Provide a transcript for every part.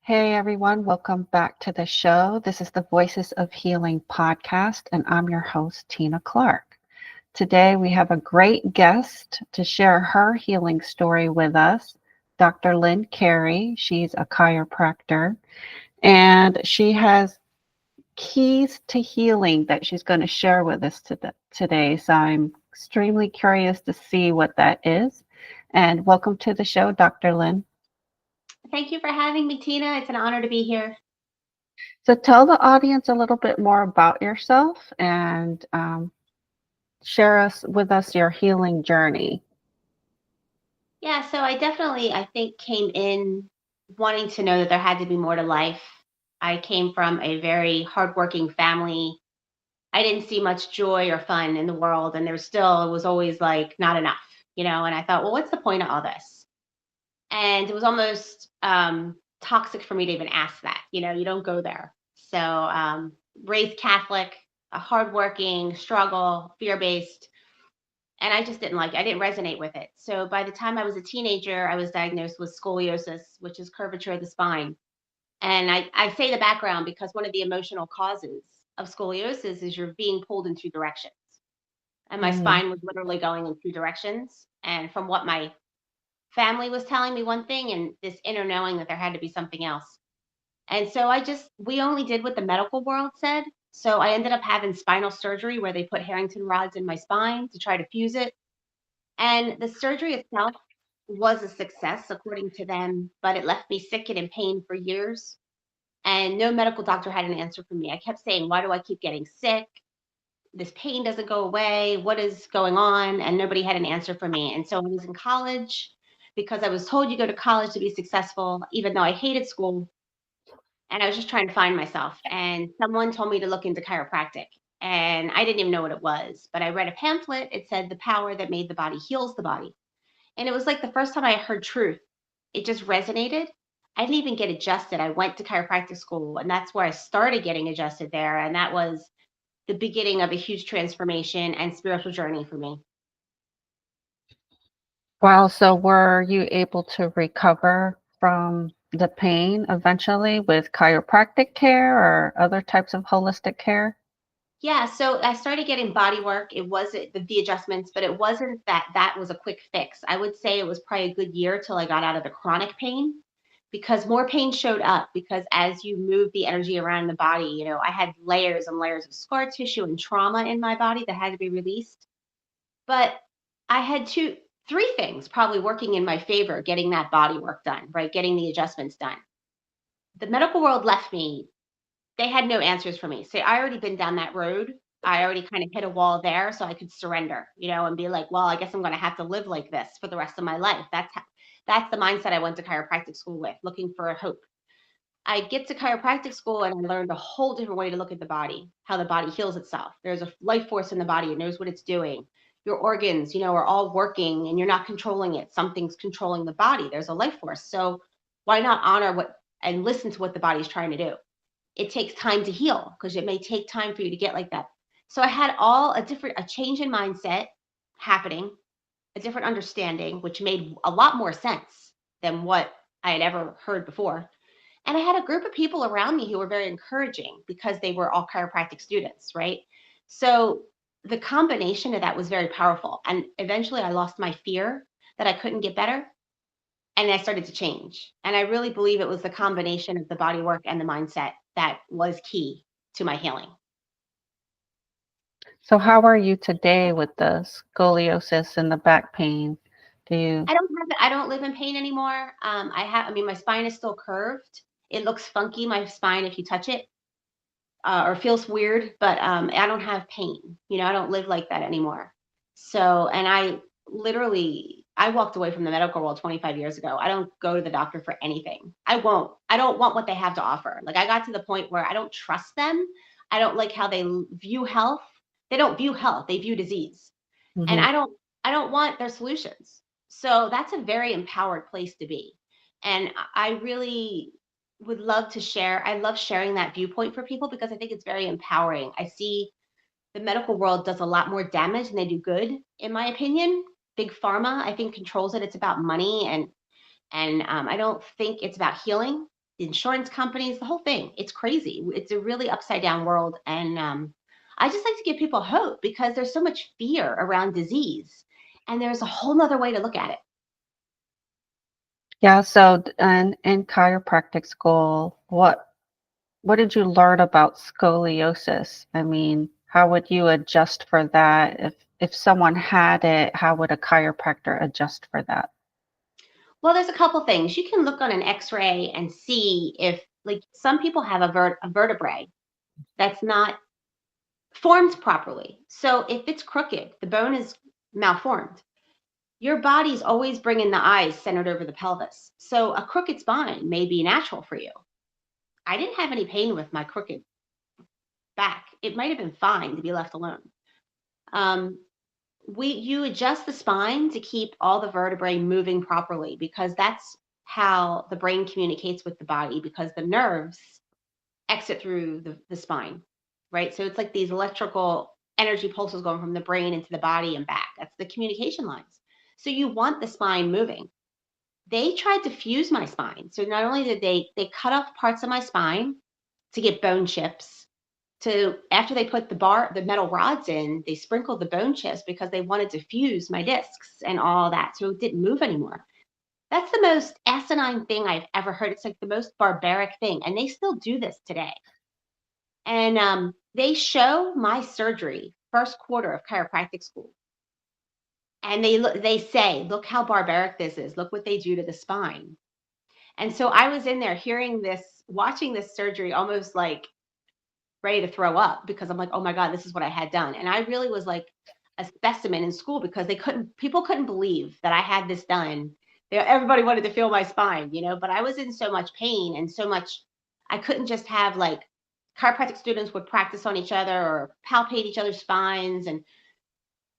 Hey everyone, welcome back to the show. This is the Voices of Healing podcast, and I'm your host, Tina Clark. Today we have a great guest to share her healing story with us, Dr. Lynn Carey. She's a chiropractor, and she has keys to healing that she's going to share with us today. So I'm extremely curious to see what that is. And welcome to the show, Dr. Lynn. Thank you for having me, Tina. It's an honor to be here. So tell the audience a little bit more about yourself and share us with us your healing journey. Yeah, so I think, came in wanting to know that there had to be more to life. I came from a very hardworking family. I didn't see much joy or fun in the world, and it was always like not enough, And I thought, well, what's the point of all this? And it was almost toxic for me to even ask that. You don't go there. So, raised Catholic, a hardworking, struggle, fear based. And I just didn't like it. I didn't resonate with it. So by the time I was a teenager, I was diagnosed with scoliosis, which is curvature of the spine. And I say the background because one of the emotional causes of scoliosis is you're being pulled in two directions. And my Mm. spine was literally going in two directions. And from what my family was telling me one thing and this inner knowing that there had to be something else. And so we only did what the medical world said. So I ended up having spinal surgery where they put Harrington rods in my spine to try to fuse it. And the surgery itself was a success, according to them, but it left me sick and in pain for years. And no medical doctor had an answer for me. I kept saying, why do I keep getting sick? This pain doesn't go away. What is going on? And nobody had an answer for me. And so I was in college because I was told you go to college to be successful, even though I hated school. And I was just trying to find myself. And someone told me to look into chiropractic. And I didn't even know what it was. But I read a pamphlet. It said the power that made the body heals the body. And it was like the first time I heard truth, it just resonated. I didn't even get adjusted. I went to chiropractic school, and that's where I started getting adjusted there. And that was the beginning of a huge transformation and spiritual journey for me. Wow, so were you able to recover from the pain eventually with chiropractic care or other types of holistic care? Yeah, so I started getting body work. It wasn't the adjustments, but it wasn't that was a quick fix. I would say it was probably a good year till I got out of the chronic pain because more pain showed up because as you move the energy around the body, I had layers and layers of scar tissue and trauma in my body that had to be released. But I had three things probably working in my favor getting that body work done, right? Getting the adjustments done. The medical world left me. They had no answers for me. So I already been down that road. I already kind of hit a wall there so I could surrender, and be like, well, I guess I'm going to have to live like this for the rest of my life. That's the mindset I went to chiropractic school with, looking for a hope. I get to chiropractic school and I learned a whole different way to look at the body, how the body heals itself. There's a life force in the body. It knows what it's doing. Your organs, are all working and you're not controlling it. Something's controlling the body. There's a life force. So why not honor and listen to what the body's trying to do? It takes time to heal because it may take time for you to get like that. So I had a change in mindset happening, a different understanding, which made a lot more sense than what I had ever heard before. And I had a group of people around me who were very encouraging because they were all chiropractic students, right? So the combination of that was very powerful. And eventually I lost my fear that I couldn't get better and I started to change. And I really believe it was the combination of the body work and the mindset that was key to my healing. So how are you today with the scoliosis and the back pain? Do you? I don't live in pain anymore. My spine is still curved. It looks funky, my spine, if you touch it, or feels weird, but I don't have pain. I don't live like that anymore. So, and I walked away from the medical world 25 years ago. I don't go to the doctor for anything. I won't. I don't want what they have to offer. Like I got to the point where I don't trust them. I don't like how they view health. They don't view health. They view disease. And Mhm. I don't want their solutions. So that's a very empowered place to be. And I really would love to share. I love sharing that viewpoint for people because I think it's very empowering. I see the medical world does a lot more damage than they do good, in my opinion. Big pharma, I think, controls it. It's about money, and I don't think it's about healing. insurance companies, the whole thing. It's crazy. It's a really upside down world. And I just like to give people hope because there's so much fear around disease. And there's a whole nother way to look at it. Yeah, so and in chiropractic school, what did you learn about scoliosis? I mean, how would you adjust for that? If someone had it, how would a chiropractor adjust for that? Well, there's a couple things. You can look on an x-ray and see if, like, some people have a vertebrae that's not formed properly. So if it's crooked, the bone is malformed. Your body's always bringing the eyes centered over the pelvis. So a crooked spine may be natural for you. I didn't have any pain with my crooked back. It might have been fine to be left alone. Um, you adjust the spine to keep all the vertebrae moving properly because that's how the brain communicates with the body because the nerves exit through the spine, right? So it's like these electrical energy pulses going from the brain into the body and back. That's the communication lines. So you want the spine moving. They tried to fuse my spine. So not only did they cut off parts of my spine to get bone chips, to after they put the metal rods in, they sprinkled the bone chips because they wanted to fuse my discs and all that so it didn't move anymore. That's the most asinine thing I've ever heard. It's like the most barbaric thing, and they still do this today. And they show my surgery first quarter of chiropractic school, and they say, "Look how barbaric this is. Look what they do to the spine." And so I was in there hearing this, watching this surgery, almost like ready to throw up because I'm like, "Oh my God, this is what I had done." And I really was like a specimen in school because people couldn't believe that I had this done. Everybody wanted to feel my spine, but I was in so much pain and so much, I couldn't just have like chiropractic students would practice on each other or palpate each other's spines. And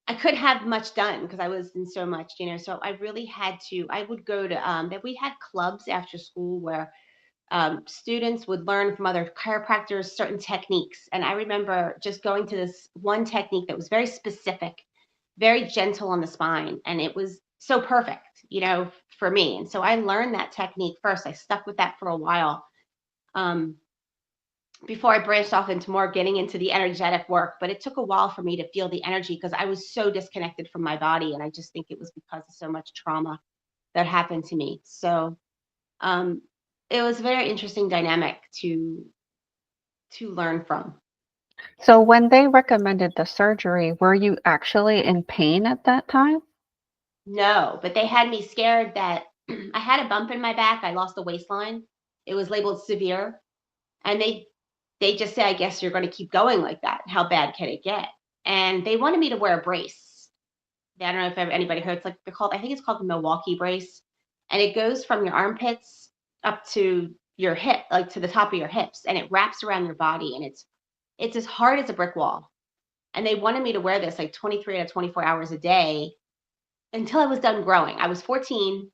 I couldn't have much done because I was in so much, so I really had to, I would go to, that we had clubs after school where students would learn from other chiropractors certain techniques. And I remember just going to this one technique that was very specific, very gentle on the spine. And it was so perfect, for me. And so I learned that technique first. I stuck with that for a while um, before I branched off into more getting into the energetic work. But it took a while for me to feel the energy because I was so disconnected from my body. And I just think it was because of so much trauma that happened to me. So, um, it was a very interesting dynamic to learn from. So when they recommended the surgery, were you actually in pain at that time? No, but they had me scared that I had a bump in my back. I lost the waistline. It was labeled severe, and they just say, I guess you're going to keep going like that. How bad can it get? And they wanted me to wear a brace. I don't know if anybody heard. It's like they're called. I think it's called the Milwaukee brace, and it goes from your armpits up to your hip, like to the top of your hips, and it wraps around your body, and it's as hard as a brick wall. And they wanted me to wear this like 23 to 24 hours a day until I was done growing. I was 14.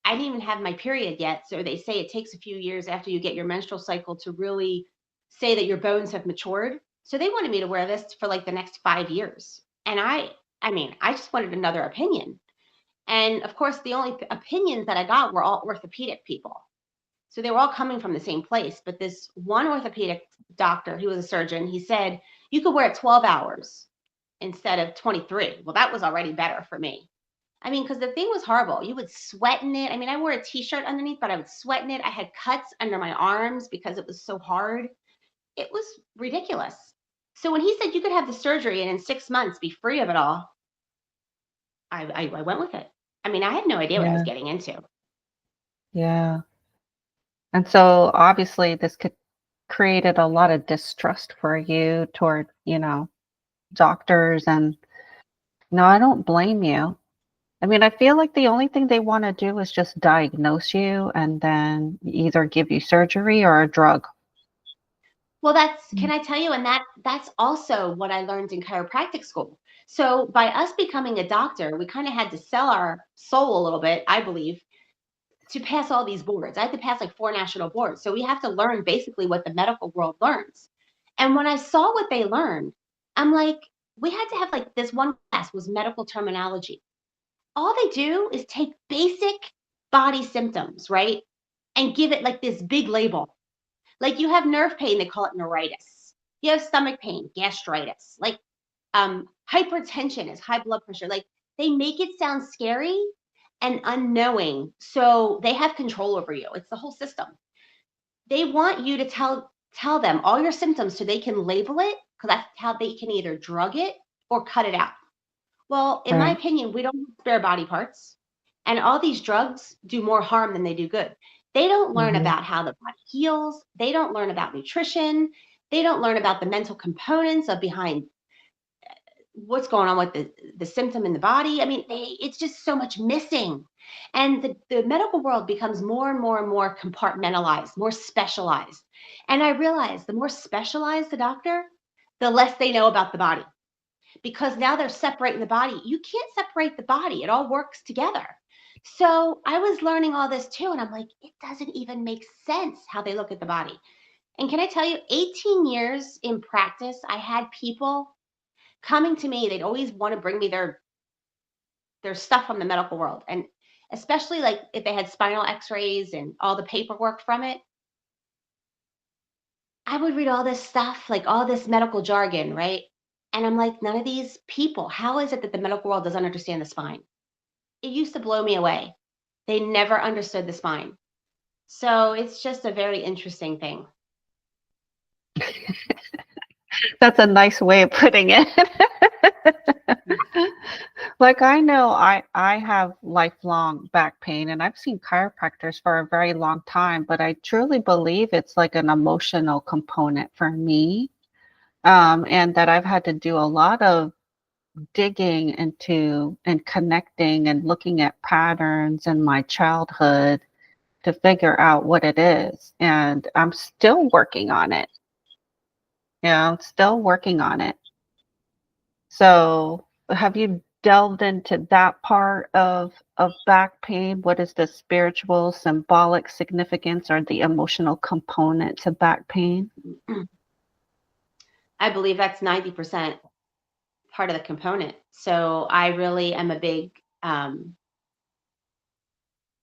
I didn't even have my period yet. So they say it takes a few years after you get your menstrual cycle to really say that your bones have matured. So they wanted me to wear this for like the next 5 years. And I mean, I just wanted another opinion. And of course, the only opinions that I got were all orthopedic people. So they were all coming from the same place. But this one orthopedic doctor, he was a surgeon, he said, you could wear it 12 hours instead of 23. Well, that was already better for me. I mean, because the thing was horrible. You would sweat in it. I mean, I wore a t-shirt underneath, but I would sweat in it. I had cuts under my arms because it was so hard. It was ridiculous. So when he said you could have the surgery and in 6 months be free of it all, I went with it. I mean, I had no idea what I was Yeah, getting into. yeah. And so obviously this could created a lot of distrust for you toward, doctors and no, I don't blame you. I mean, I feel like the only thing they want to do is just diagnose you and then either give you surgery or a drug. Well, can Mm. I tell you? And that's also what I learned in chiropractic school. So by us becoming a doctor, we kind of had to sell our soul a little bit, I believe, to pass all these boards. I had to pass like 4 national boards. So we have to learn basically what the medical world learns. And when I saw what they learned, I'm like, we had to have like this one class was medical terminology. All they do is take basic body symptoms, right? and give it like this big label. Like you have nerve pain, they call it neuritis. You have stomach pain, gastritis. Like hypertension is high blood pressure. Like they make it sound scary and unknowing. So they have control over you. It's the whole system. They want you to tell them all your symptoms so they can label it, because that's how they can either drug it or cut it out. Well, in my Right. opinion, we don't have spare body parts, and all these drugs do more harm than they do good. They don't learn Hmm. about how the body heals. They don't learn about nutrition. They don't learn about the mental components of behind what's going on with the symptom in the body. I mean, it's just so much missing. And the medical world becomes more and more and more compartmentalized, more specialized. And I realize the more specialized the doctor, the less they know about the body, because now they're separating the body. You can't separate the body, it all works together. So I was learning all this too, and I'm like, it doesn't even make sense how they look at the body. And can I tell you, 18 years in practice, I had people coming to me. They'd always want to bring me their stuff from the medical world, and especially like if they had spinal x-rays and all the paperwork from it. I would read all this stuff, like all this medical jargon, right? And I'm like, none of these people, how is it that the medical world doesn't understand the spine? It used to blow me away. They never understood the spine. So it's just a very interesting thing. That's a nice way of putting it. Like I know I have lifelong back pain and I've seen chiropractors for a very long time, but I truly believe it's like an emotional component for me. And that I've had to do a lot of digging into and connecting and looking at patterns in my childhood to figure out what it is. And I'm still working on it. Still working on it. So, have you delved into that part of back pain? What is the spiritual, symbolic significance or the emotional component to back pain? I believe that's 90% part of the component. So I really am a big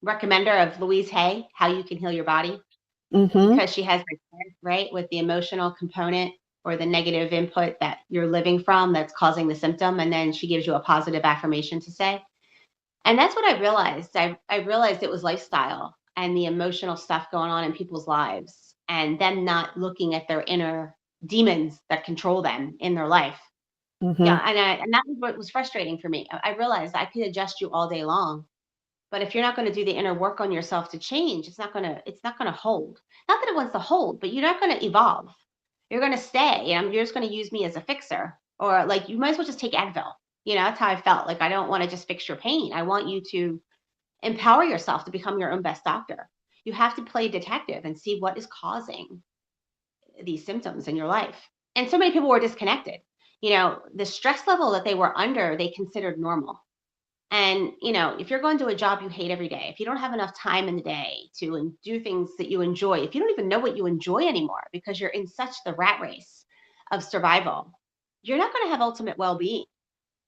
recommender of Louise Hay, How You Can Heal Your Body, Mhm. because she has right with the emotional component or the negative input that you're living from that's causing the symptom. And then she gives you a positive affirmation to say. And that's what I realized. I realized it was lifestyle and the emotional stuff going on in people's lives, and them not looking at their inner demons that control them in their life. Mhm. Yeah, and that was what was frustrating for me. I realized I could adjust you all day long, but if you're not going to do the inner work on yourself to change, it's not gonna hold. Not that it wants to hold, but you're not going to evolve. You're going to stay, and you're just going to use me as a fixer, or like you might as well just take Advil. That's how I felt. Like I don't want to just fix your pain. I want you to empower yourself to become your own best doctor. You have to play detective and see what is causing these symptoms in your life. And so many people were disconnected. The stress level that they were under, they considered normal. And, if you're going to a job you hate every day, if you don't have enough time in the day to do things that you enjoy, if you don't even know what you enjoy anymore because you're in such the rat race of survival, you're not going to have ultimate well-being.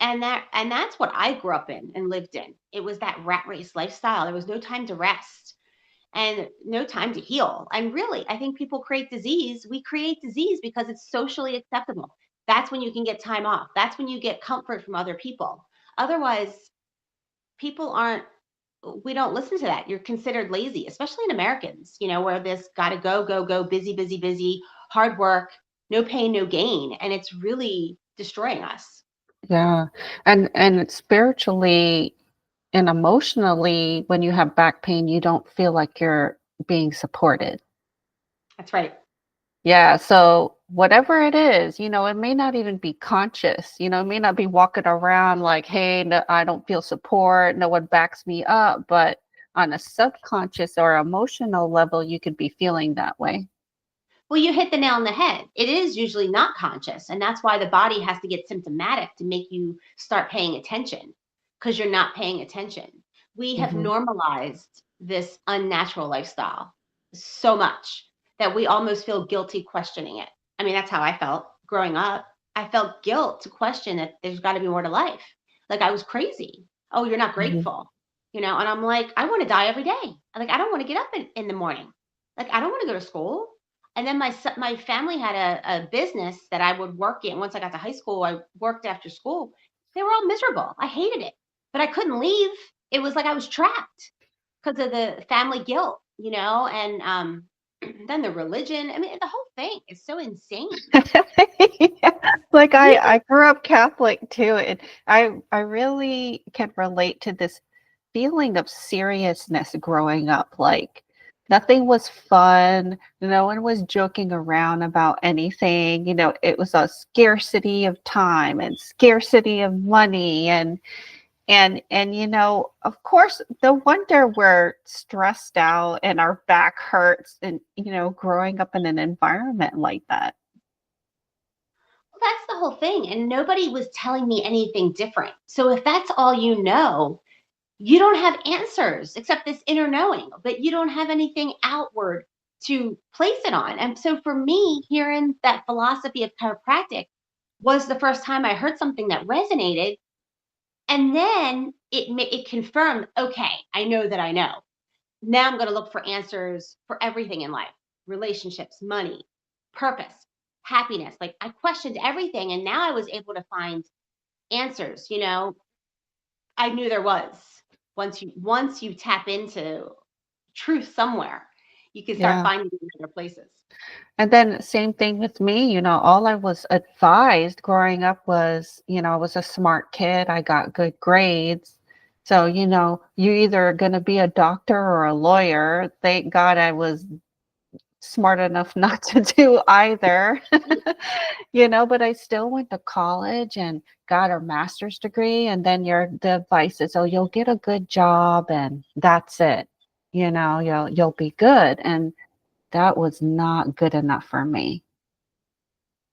And that's what I grew up in and lived in. It was that rat race lifestyle. There was no time to rest and no time to heal. And really, I think people create disease. We create disease because it's socially acceptable. That's when you can get time off. That's when you get comfort from other people. Otherwise, people aren't, we don't listen to that. You're considered lazy, especially in Americans, where this got to go, go, go, busy, busy, busy, hard work, no pain, no gain. And it's really destroying us. Yeah. And spiritually and emotionally, when you have back pain, you don't feel like you're being supported. That's right. Yeah, so whatever it is, it may not even be conscious, it may not be walking around like, hey, no, I don't feel support, no one backs me up, but on a subconscious or emotional level, you could be feeling that way. Well, you hit the nail on the head. It is usually not conscious. And that's why the body has to get symptomatic to make you start paying attention, because you're not paying attention. We have Hmm. normalized this unnatural lifestyle so much that we almost feel guilty questioning it. I mean, that's how I felt growing up. I felt guilt to question that there's got to be more to life. Like I was crazy. Oh, you're not Hmm. grateful. And I'm like, I want to die every day. I don't want to get up in the morning. I don't want to go to school. And then my family had a business that I would work in. Once I got to high school, I worked after school. They were all miserable. I hated it, but I couldn't leave. It was like I was trapped because of the family guilt, and then the religion. I mean, the whole thing is so insane. Yeah. Like Yeah, I grew up Catholic too, and I really can relate to this feeling of seriousness growing up. Like nothing was fun. No one was joking around about anything. It was a scarcity of time and scarcity of money and of course no wonder we're stressed out and our back hurts and growing up in an environment like that. well, that's the whole thing. And nobody was telling me anything different. So if that's all you don't have answers except this inner knowing, but you don't have anything outward to place it on. And so for me, hearing that philosophy of chiropractic was the first time I heard something that resonated. And then it confirmed, okay, I know that I know. Now I'm going to look for answers for everything in life: relationships, money, purpose, happiness. Like I questioned everything. And now I was able to find answers. I knew there was. Once you tap into truth somewhere, you can start Yeah. finding it in other places. And then same thing with me, all I was advised growing up was, I was a smart kid. I got good grades. So, you either going to be a doctor or a lawyer. Thank God I was smart enough not to do either. But I still went to college and got a master's degree. And then the advice is, oh, you'll get a good job and that's it. You'll be good. And that was not good enough for me.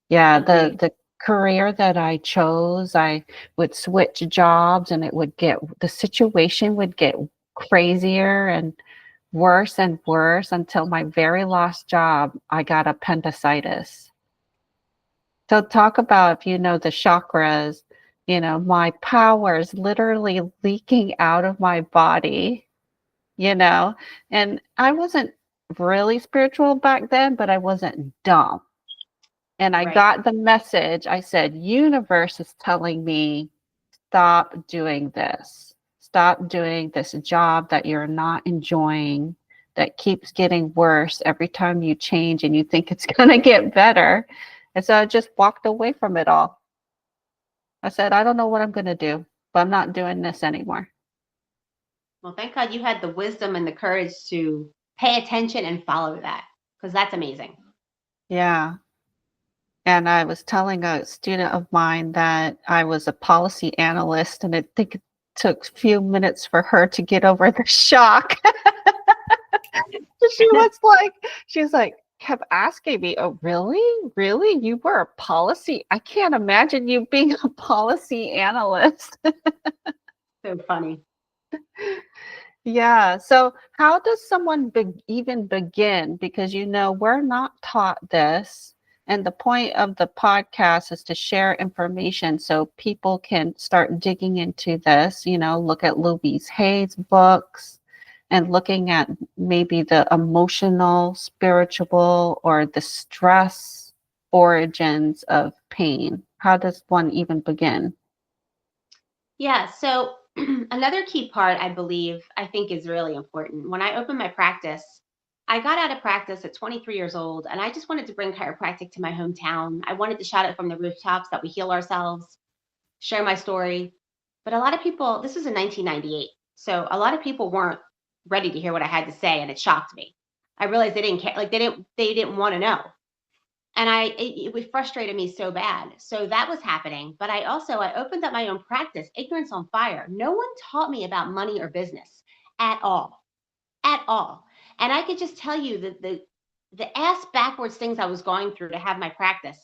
Yeah, Agreed. the career that I chose, I would switch jobs and the situation would get crazier and worse until my very last job, I got appendicitis. So talk about if you know the chakras, my power is literally leaking out of my body, you know, and I wasn't really spiritual back then, but I wasn't dumb. And I Right. got the message. I said, universe is telling me, stop doing this. Stop doing this job that you're not enjoying, that keeps getting worse every time you change and you think it's going to get better. And so I just walked away from it all. I said, I don't know what I'm going to do, but I'm not doing this anymore. Well, thank God you had the wisdom and the courage to pay attention and follow that, because that's amazing. Yeah. And I was telling a student of mine that I was a policy analyst, and I think it took a few minutes for her to get over the shock. She was like, she's like, kept asking me, oh, really? Really? You were a policy? I can't imagine you being a policy analyst. So funny. Yeah. So, how does someone even begin? Because, we're not taught this. And the point of the podcast is to share information so people can start digging into this, look at Louise Hay's books and looking at maybe the emotional, spiritual, or the stress origins of pain. How does one even begin? Yeah. So another key part I think is really important. When I opened my practice, I got out of practice at 23 years old, and I just wanted to bring chiropractic to my hometown. I wanted to shout it from the rooftops that we heal ourselves, share my story. But a lot of people, this was in 1998. So a lot of people weren't ready to hear what I had to say, and it shocked me. I realized they didn't care. Like they didn't want to know. And it frustrated me so bad. So that was happening. But I opened up my own practice, ignorance on fire. No one taught me about money or business at all. And I could just tell you that the ass backwards things I was going through to have my practice.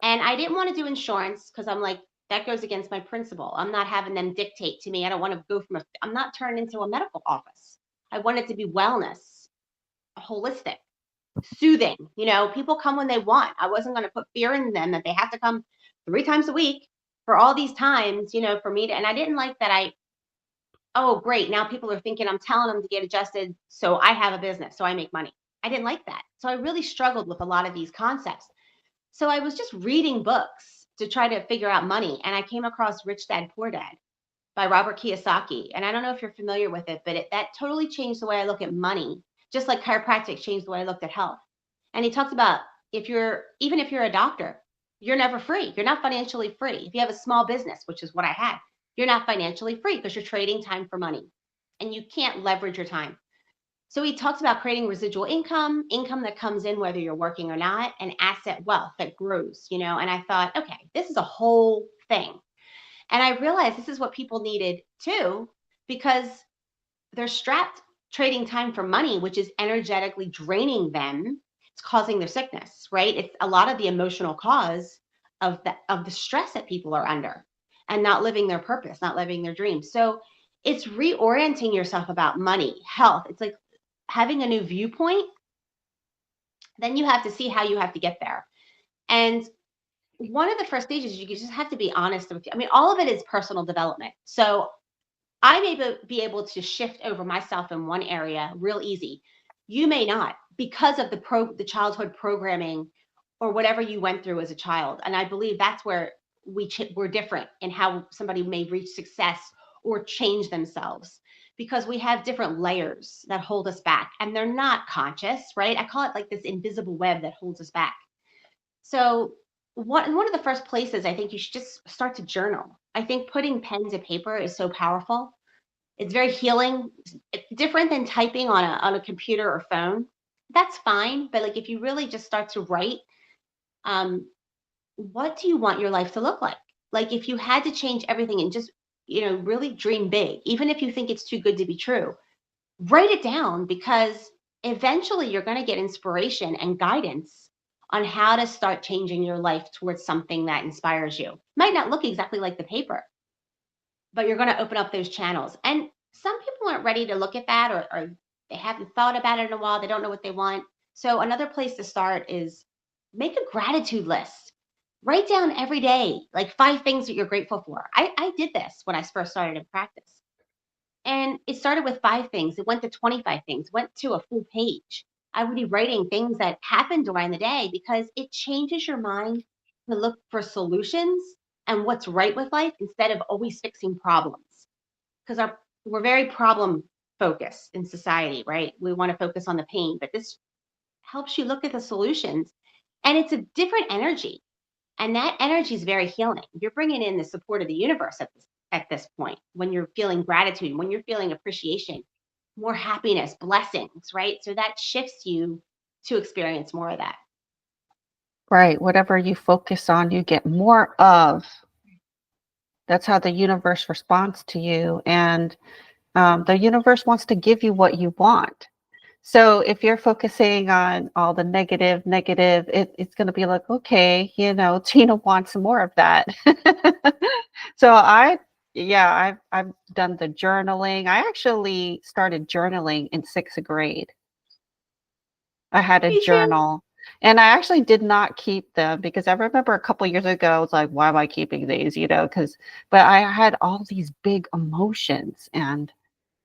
And I didn't want to do insurance because I'm like, that goes against my principle. I'm not having them dictate to me. I don't want to I'm not turning into a medical office. I want it to be wellness, holistic, soothing. People come when they want. I wasn't going to put fear in them that they have to come 3 times a week for all these times, for me to, and I didn't like that oh, great. Now people are thinking I'm telling them to get adjusted. So I have a business. So I make money. I didn't like that. So I really struggled with a lot of these concepts. So I was just reading books to try to figure out money. And I came across Rich Dad, Poor Dad by Robert Kiyosaki. And I don't know if you're familiar with it, but that totally changed the way I look at money, just like chiropractic changed the way I looked at health. And he talks about even if you're a doctor, you're never free. You're not financially free. If you have a small business, which is what I had, you're not financially free because you're trading time for money and you can't leverage your time. So he talks about creating residual income that comes in whether you're working or not, and asset wealth that grows, and I thought, okay, this is a whole thing. And I realized this is what people needed too, because they're strapped trading time for money, which is energetically draining them. It's causing their sickness, right? It's a lot of the emotional cause of the stress that people are under and not living their purpose, not living their dreams. So it's reorienting yourself about money, health. It's like having a new viewpoint. Then you have to see how you have to get there. And one of the first stages, you just have to be honest with you. I mean, all of it is personal development. So I may be able to shift over myself in one area real easy. You may not because of the childhood programming or whatever you went through as a child. And I believe that's where we're different in how somebody may reach success or change themselves, because we have different layers that hold us back and they're not conscious, right? I call it like this invisible web that holds us back. So one of the first places, I think you should just start to journal. I think putting pen to paper is so powerful. It's very healing. It's different than typing on a computer or phone. That's fine, but like if you really just start to write, um, what do you want your life to look like? Like if you had to change everything and just really dream big, even if you think it's too good to be true, write it down, because eventually you're going to get inspiration and guidance on how to start changing your life towards something that inspires you. Might not look exactly like the paper, but you're going to open up those channels. And some people aren't ready to look at that, or they haven't thought about it in a while. They don't know what they want. So another place to start is make a gratitude list. Write down every day, like 5 things that you're grateful for. I did this when I first started in practice. And it started with 5 things. It went to 25 things, went to a full page. I would be writing things that happened during the day because it changes your mind to look for solutions and what's right with life instead of always fixing problems. Because we're very problem focused in society, right? We want to focus on the pain, but this helps you look at the solutions, and it's a different energy. And that energy is very healing. You're bringing in the support of the universe at this point, when you're feeling gratitude, when you're feeling appreciation, more happiness, blessings, right? So that shifts you to experience more of that. Right. Whatever you focus on, you get more of. That's how the universe responds to you. And the universe wants to give you what you want. So if you're focusing on all the negative, it's going to be like, okay, Tina wants more of that. So yeah, I've done the journaling. I actually started journaling in 6th grade. I had a Me too. journal, and I actually did not keep them because I remember a couple years ago, I was like, why am I keeping these? But I had all these big emotions, and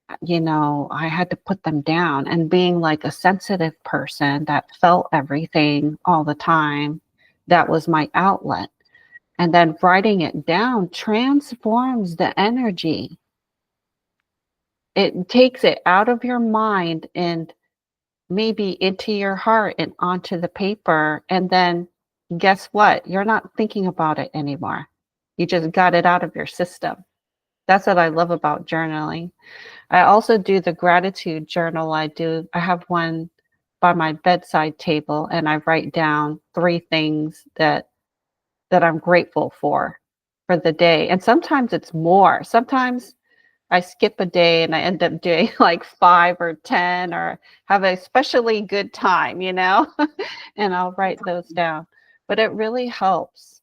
I had to put them down. And being like a sensitive person that felt everything all the time, that was my outlet. And then writing it down transforms the energy. It takes it out of your mind and maybe into your heart and onto the paper. And then guess what? You're not thinking about it anymore. You just got it out of your system. That's what I love about journaling. I also do the gratitude journal. I have one by my bedside table, and I write down 3 things that I'm grateful for the day. And sometimes it's more. Sometimes I skip a day and I end up doing like 5 or 10, or have a especially good time, and I'll write those down. But it really helps.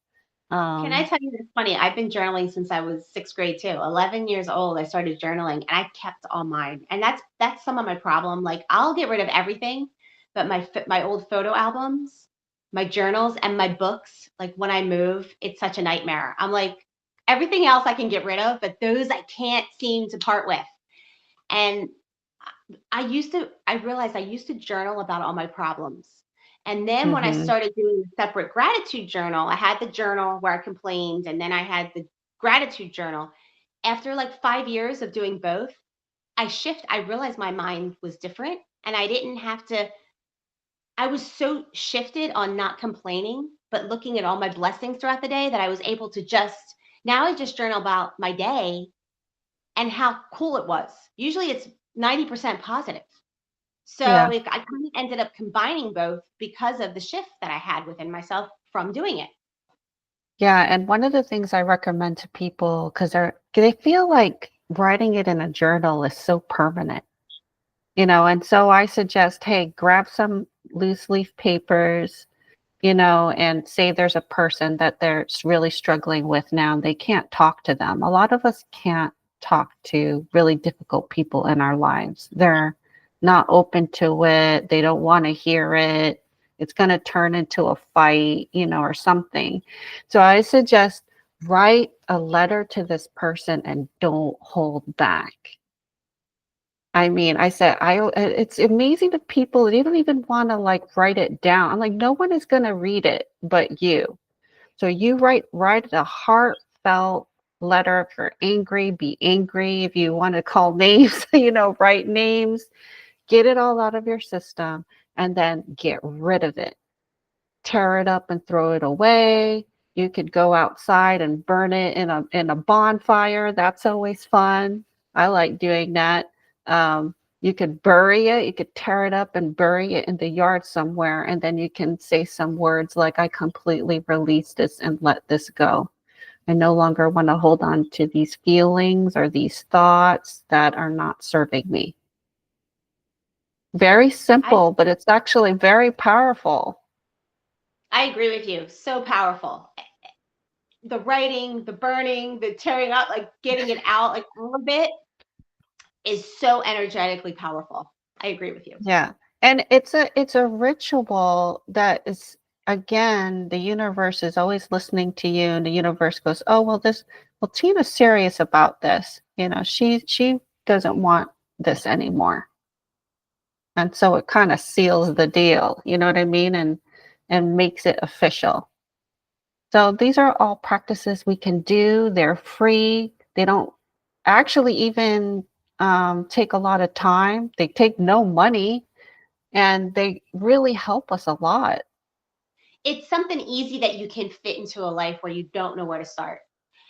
Can I Um, tell you this funny? I've been journaling since I was 6th grade too. 11 years old, I started journaling, and I kept all mine. And that's some of my problem. Like I'll get rid of everything, but my old photo albums, my journals, and my books. Like when I move, it's such a nightmare. I'm like, everything else I can get rid of, but those I can't seem to part with. And I realized I used to journal about all my problems. And then when I Mm-hmm. started doing the separate gratitude journal, I had the journal where I complained, and then I had the gratitude journal. After like 5 years of doing both, I realized my mind was different, and I was so shifted on not complaining, but looking at all my blessings throughout the day that I was able to now I just journal about my day and how cool it was. Usually it's 90% positive. So Yeah. I kind of ended up combining both because of the shift that I had within myself from doing it. Yeah. And one of the things I recommend to people, because they feel like writing it in a journal is so permanent, and so I suggest, hey, grab some loose leaf papers, and say there's a person that really struggling with now, and they can't talk to them. A lot of us can't talk to really difficult people in our lives. They're not open to it. They don't want to hear it. It's going to turn into a fight, or something. So I suggest write a letter to this person and don't hold back. I mean, I said, it's amazing to people that they don't even want to like write it down. I'm like, no one is going to read it but you. So you write a heartfelt letter. If you're angry, be angry. If you want to call names, write names, get it all out of your system, and then get rid of it. Tear it up and throw it away. You could go outside and burn it in a bonfire. That's always fun. I like doing that. You could bury it. You could tear it up and bury it in the yard somewhere, and then you can say some words like, "I completely release this and let this go. I no longer want to hold on to these feelings or these thoughts that are not serving me." Very I simple, but it's actually very powerful. I agree with you. So powerful. The writing, the burning, the tearing up, like getting it out, like all of it is so energetically powerful. I agree with you. Yeah. And it's a ritual that is, again, the universe is always listening to you, and the universe goes, "Oh, well, Tina's serious about this. She doesn't want this anymore." And so it kind of seals the deal, you know what I mean? And makes it official. So these are all practices we can do. They're free. They don't actually even take a lot of time. They take no money, and they really help us a lot. It's something easy that you can fit into a life where you don't know where to start.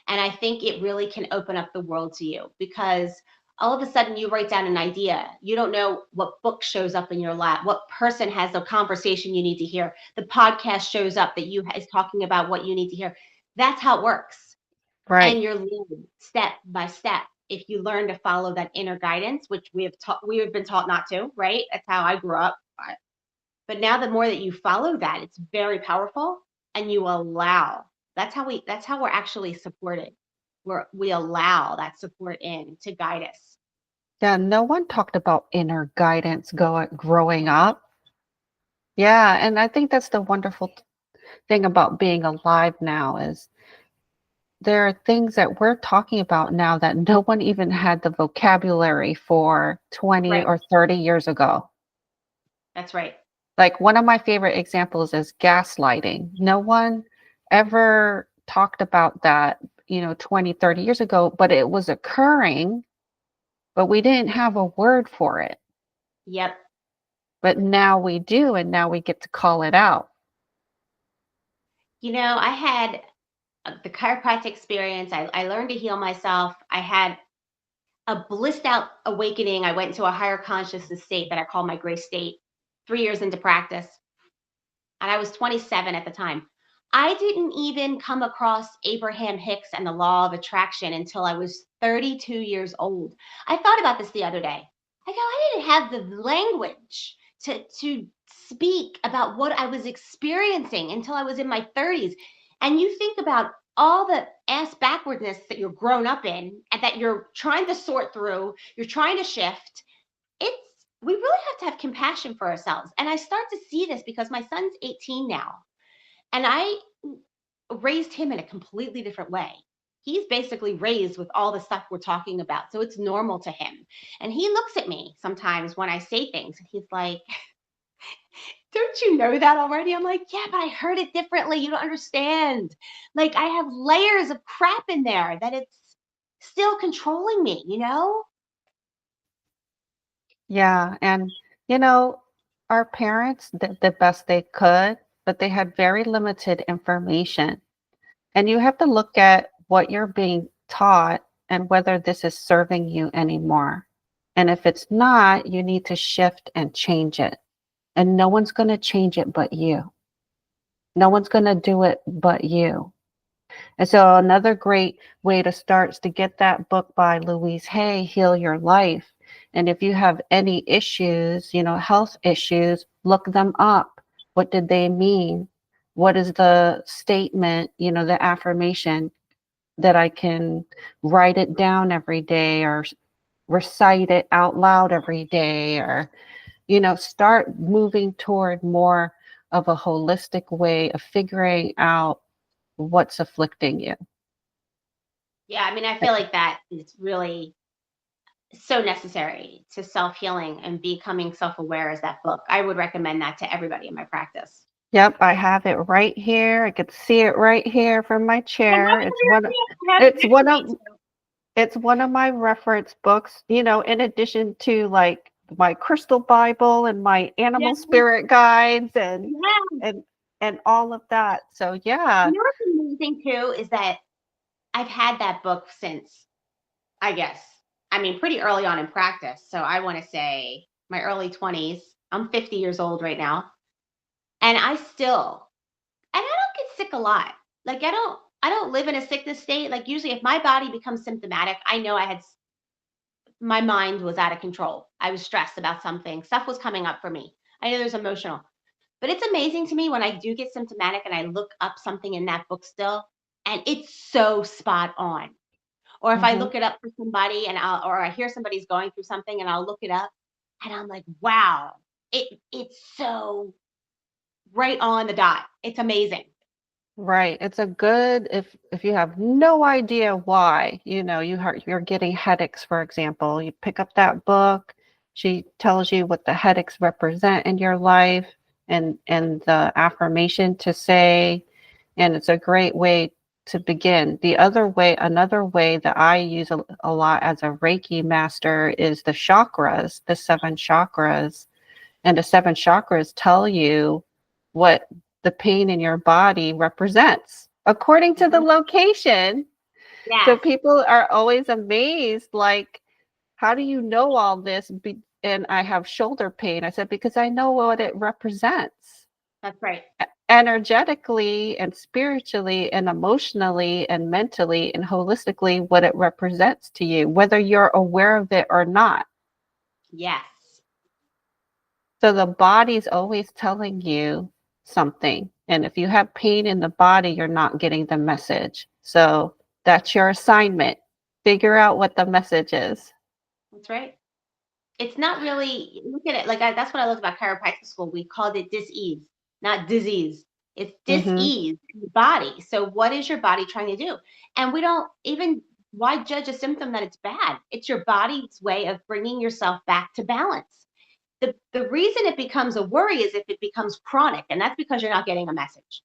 And I think it really can open up the world to you because all of a sudden you write down an idea. You don't know what book shows up in your lap, what person has the conversation you need to hear. The podcast shows up that is talking about what you need to hear. That's how it works. Right. And you're leading step by step. If you learn to follow that inner guidance, which we have been taught not to, right? That's how I grew up. But now the more that you follow that, it's very powerful and you allow. That's how we're actually supported. We allow that support in to guide us. Yeah, no one talked about inner guidance growing up. Yeah, and I think that's the wonderful thing about being alive now is there are things that we're talking about now that no one even had the vocabulary for 20 Right. or 30 years ago. That's right. Like one of my favorite examples is gaslighting. No one ever talked about that, 20, 30 years ago, but it was occurring, but we didn't have a word for it. Yep. But now we do, and now we get to call it out. I had the chiropractic experience. I learned to heal myself. I had a blissed out awakening. I went into a higher consciousness state that I call my gray state 3 years into practice. And I was 27 at the time. I didn't even come across Abraham Hicks and the law of attraction until I was 32 years old. I thought about this the other day. I go, I didn't have the language to speak about what I was experiencing until I was in my 30s. And you think about all the ass backwardness that you're grown up in and that you're trying to sort through, you're trying to shift. We really have to have compassion for ourselves. And I start to see this because my son's 18 now, and I raised him in a completely different way. he's basically raised with all the stuff we're talking about. So it's normal to him. And he looks at me sometimes when I say things and he's like, don't you know that already? I'm like, yeah, but I heard it differently. You don't understand. Like, I have layers of crap in there that it's still controlling me, you know? Yeah, and you know, our parents did the best they could, but they had very limited information. And you have to look at what you're being taught and whether this is serving you anymore. And if it's not, you need to shift and change it. And no one's going to change it but you. No one's going to do it but you. And so another great way to start is to get that book by Louise Hay, Heal Your Life. And if you have any issues, you know, health issues, look them up. What did they mean? What is the statement, you know, the affirmation that I can write it down every day or recite it out loud every day, or, you know, start moving toward more of a holistic way of figuring out what's afflicting you. Yeah, I mean, I feel like that is really so necessary to self-healing and becoming self-aware as that book. I would recommend that to everybody in my practice. Yep, I have it right here. I could see it right here from my I have chair. it over here. I have it It's next to one me of too. it's one of my reference books, you know, in addition to like my crystal Bible and my Yeah, animal spirit guides yeah. and and all of that. So yeah. You know what's amazing too is that I've had that book since, I guess, I mean, pretty early on in practice. So I want to say my early 20s. I'm 50 years old right now. And I don't get sick a lot. Like I don't live in a sickness state. Like usually if my body becomes symptomatic, I know my mind was out of control. I was stressed about something. Stuff was coming up for me. I know there's emotional. But it's amazing to me when I do get symptomatic and I look up something in that book still and it's so spot on. Or if I Hmm. look it up for somebody or I hear somebody's going through something and I'll look it up and I'm like, wow, it's so right on the dot. It's amazing. Right. It's a good if you have no idea why, you know, you're getting headaches, for example, you pick up that book, she tells you what the headaches represent in your life and the affirmation to say, and it's a great way to begin. Another way that I use a lot as a Reiki master is the chakras, the seven chakras. And the seven chakras tell you what the pain in your body represents according to the Mhm. location. So Yes, people are always amazed, like, how do you know all this? And I have shoulder pain. I said, because I know what it represents that's right. energetically and spiritually and emotionally and mentally and holistically, what it represents to you, whether you're aware of it or not. Yes, So the body's always telling you something. And if you have pain in the body, you're not getting the message. So that's your assignment. Figure out what the message is. that's right. It's not really, look at it, that's what I loved about chiropractic school. We called it dis-ease, not disease. It's Hmm. dis-ease in the body. So what is your body trying to do? And we don't even, why judge a symptom that it's bad? It's your body's way of bringing yourself back to balance. The reason it becomes a worry is if it becomes chronic, and that's because you're not getting a message.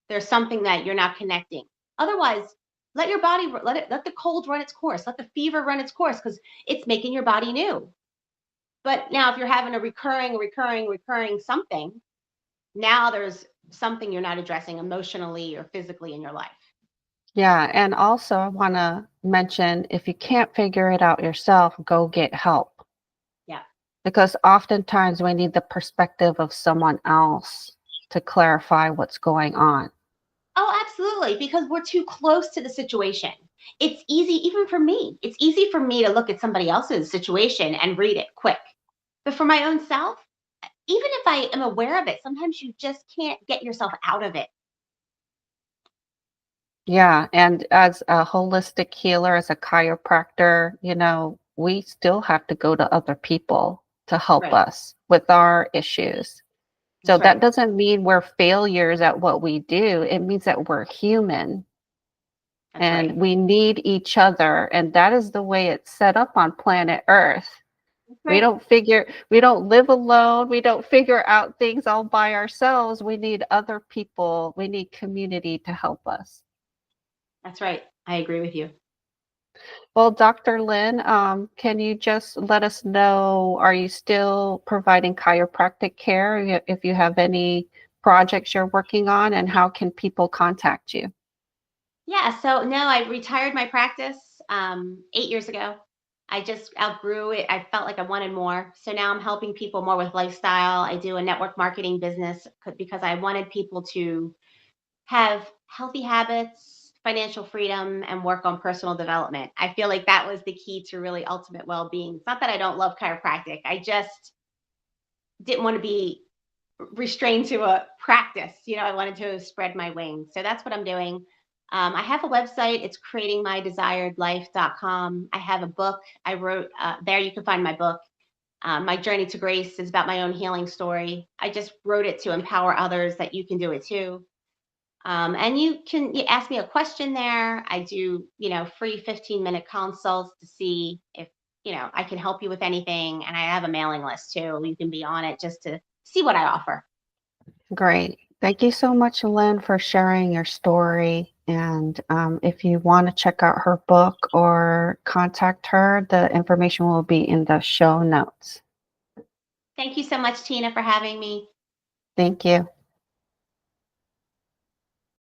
There's something that you're not connecting. Otherwise, let your body, let the cold run its course, let the fever run its course because it's making your body new. But now if you're having a recurring something, now there's something you're not addressing emotionally or physically in your life. Yeah. And also, I want to mention if you can't figure it out yourself, go get help. Yeah. Because oftentimes we need the perspective of someone else to clarify what's going on. Oh, absolutely. Because we're too close to the situation. It's easy, even for me. It's easy for me to look at somebody else's situation and read it quick. But for my own self, even if I am aware of it, sometimes you just can't get yourself out of it. Yeah, and as a holistic healer, as a chiropractor, you know, we still have to go to other people to help Right. us with our issues. So That's that right. doesn't mean we're failures at what we do. It means that we're human. That's and right. we need each other. And that is the way it's set up on planet Earth. That's We right. we don't live alone. We don't figure out things all by ourselves. We need other people. We need community to help us. That's right. I agree with you. Well, Dr. Lynn, can you just let us know, are you still providing chiropractic care if you have any projects you're working on, and how can people contact you? Yeah. So no, I retired my practice 8 years ago. I just outgrew it. I felt like I wanted more. So now I'm helping people more with lifestyle. I do a network marketing business because I wanted people to have healthy habits, financial freedom, and work on personal development. I feel like that was the key to really ultimate well being. It's not that I don't love chiropractic, I just didn't want to be restrained to a practice. I wanted to spread my wings. So that's what I'm doing. I have a website. It's creatingmydesiredlife.com. I have a book I wrote there. You can find my book. My Journey to Grace is about my own healing story. I just wrote it to empower others that you can do it too. And you ask me a question there. I do, free 15-minute consults to see if, I can help you with anything. And I have a mailing list too. You can be on it just to see what I offer. Great. Thank you so much, Lynn, for sharing your story. And if you want to check out her book or contact her, the information will be in the show notes. Thank you so much, Tina, for having me. Thank you.